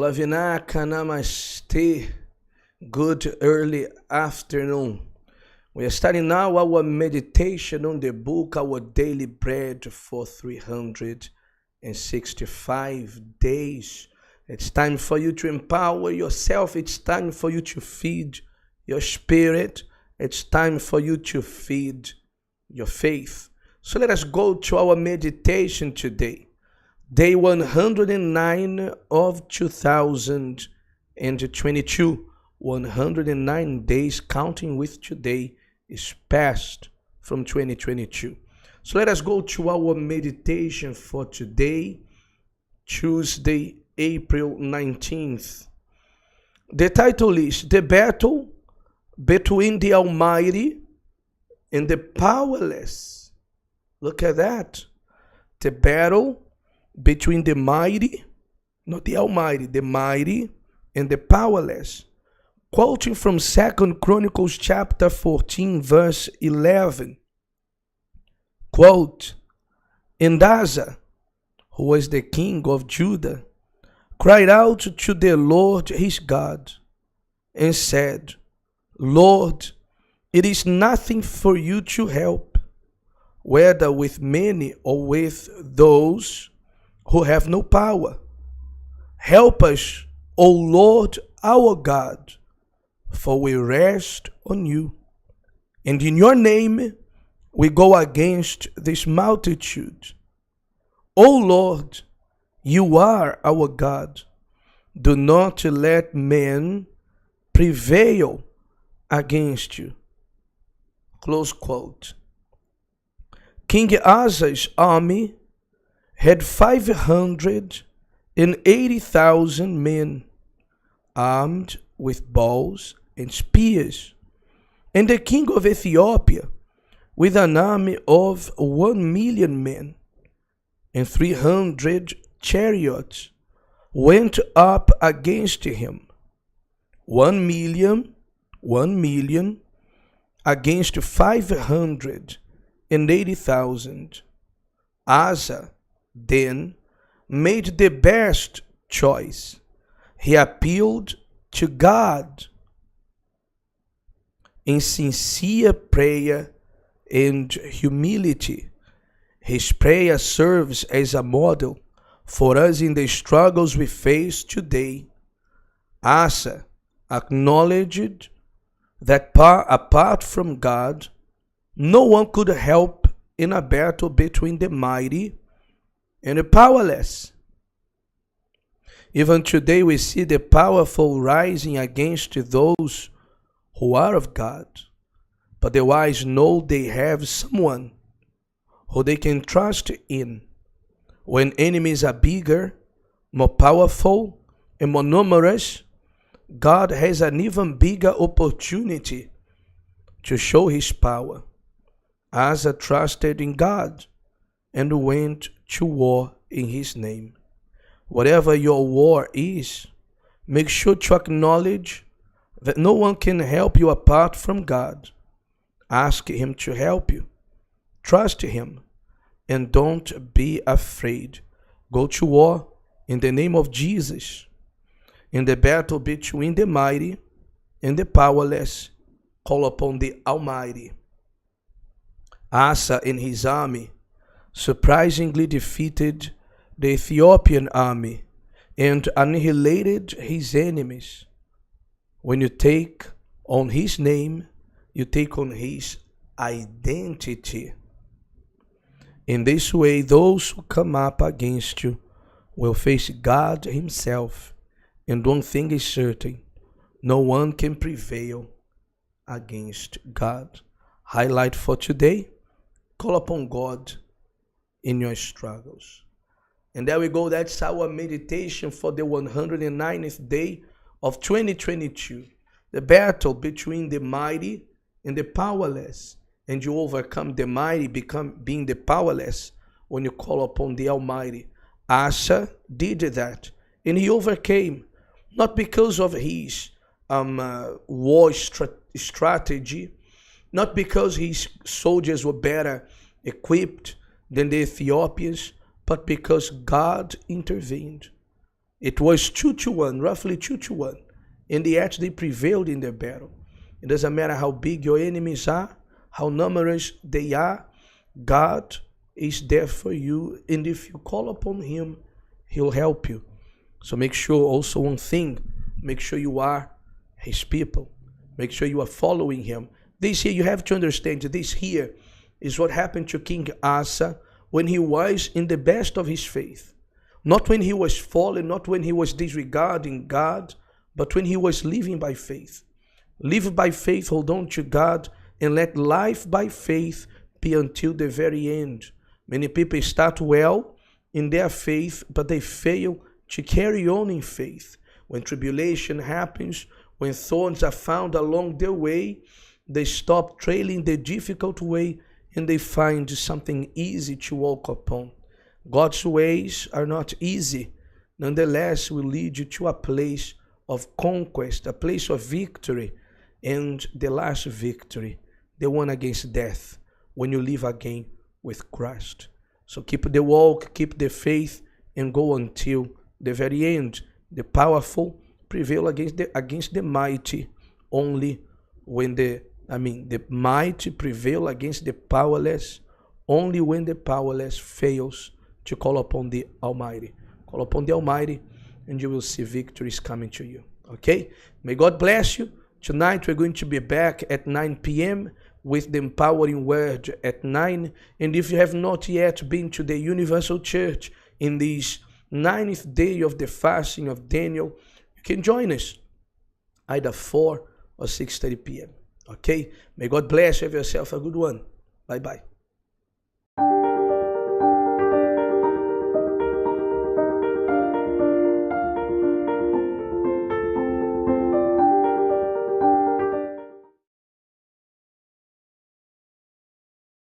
Slavinaka Namaste. Good early afternoon. We are starting now our meditation on the book, Our Daily Bread for 365 days. It's time for you to empower yourself. It's time for you to feed your spirit. It's time for you to feed your faith. So let us go to our meditation today. Day 109 of 2022. 109 days counting with today is past from 2022. So let us go to our meditation for today, Tuesday, April 19th. The title is The Battle Between the Almighty and the Powerless. Look at that. The battle between the mighty, not the almighty, the mighty and the powerless. Quoting from 2 Chronicles chapter 14, verse 11. Quote, And Asa, who was the king of Judah, cried out to the Lord his God, and said, Lord, it is nothing for you to help, whether with many or with those who have no power. Help us, O Lord our God, for we rest on you. And in your name we go against this multitude. O Lord, you are our God. Do not let men prevail against you. Close quote. King Asa's army had 580,000 men armed with bows and spears, and the king of Ethiopia with an army of 1 million men, and 300 chariots went up against him. 1 million against 580,000. Asa then made the best choice. He appealed to God in sincere prayer and humility. His prayer serves as a model for us in the struggles we face today. Asa acknowledged that apart from God, no one could help in a battle between the mighty and the powerless. Even today we see the powerful rising against those who are of God, but the wise know they have someone who they can trust in. When enemies are bigger, more powerful, and more numerous, God has an even bigger opportunity to show his power. Asa trusted in God and went to war in his name. Whatever your war is, make sure to acknowledge that no one can help you apart from God. Ask him to help you. Trust him and don't be afraid. Go to war in the name of Jesus. In the battle between the mighty and the powerless, call upon the Almighty. Asa and his army surprisingly defeated the Ethiopian army and annihilated his enemies. When you take on his name, you take on his identity. In this way, those who come up against you will face God himself. And one thing is certain, no one can prevail against God. Highlight for today, call upon God in your struggles. And there we go. That's our meditation for the 109th day of 2022. The battle between the mighty and the powerless. And you overcome the mighty, being the powerless when you call upon the Almighty. Asa did that. And he overcame, not because of his war strategy, not because his soldiers were better equipped than the Ethiopians, but because God intervened. It was 2-1, roughly 2-1. And yet they prevailed in their battle. It doesn't matter how big your enemies are, how numerous they are, God is there for you. And if you call upon him, he'll help you. So make sure also one thing, make sure you are his people. Make sure you are following him. This here, you have to understand, this here is what happened to King Asa when he was in the best of his faith. Not when he was fallen, not when he was disregarding God, but when he was living by faith. Live by faith, hold on to God, and let life by faith be until the very end. Many people start well in their faith, but they fail to carry on in faith. When tribulation happens, when thorns are found along their way, they stop trailing the difficult way and they find something easy to walk upon. God's ways are not easy. Nonetheless, will lead you to a place of conquest, a place of victory, and the last victory, the one against death, when you live again with Christ. So keep the walk, keep the faith, and go until the very end. The powerful prevail against the mighty only when the mighty prevail against the powerless only when the powerless fails to call upon the Almighty. Call upon the Almighty and you will see victories coming to you. Okay? May God bless you. Tonight we're going to be back at 9 p.m. with the empowering word at 9. And if you have not yet been to the Universal Church in this 9th day of the fasting of Daniel, you can join us either 4 or 6:30 p.m. Okay? May God bless you. Have yourself a good one. Bye-bye.